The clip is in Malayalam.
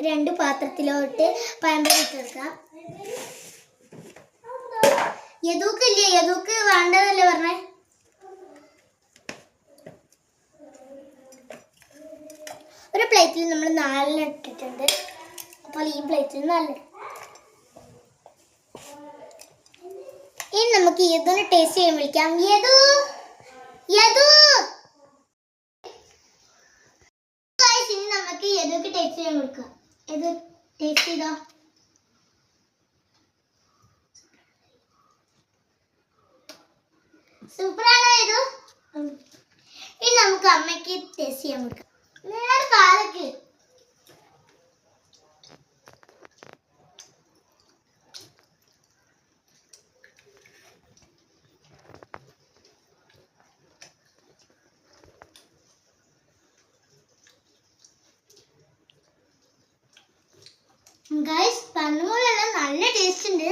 രണ്ട് പാത്രത്തിലോട്ട് പഴംപൊരി ഇട്ടെടുക്കാം. യദൂക്കില്ലേ, യദൂക്ക് വേണ്ടതല്ലേ പറഞ്ഞേ. ഒരു പ്ലേറ്റിൽ നമ്മൾ 4 ഇട്ടിട്ടുണ്ട്. അപ്പോൾ ഈ പ്ലേറ്റിൽ 4. ഇനി നമുക്ക് യദുവിനെ ടേസ്റ്റ് ചെയ്യാൻ വിളിക്കാം. യദു, യദു. ഇനി നമുക്ക് യദുക്ക് ടേസ്റ്റ് ചെയ്യാൻ വിളിക്കാം. യദു ടേസ്റ്റ് ചെയ്തോ. സൂപ്പറാണോ യദു? ഇനി നമുക്ക് അമ്മയ്ക്ക് ടേസ്റ്റ് ചെയ്യാൻ വിളിക്കാം. നേരെ കാലക്ക്. ഗൈസ്, പറഞ്ഞ പോലെയുള്ള നല്ല ടേസ്റ്റ് ഉണ്ട്.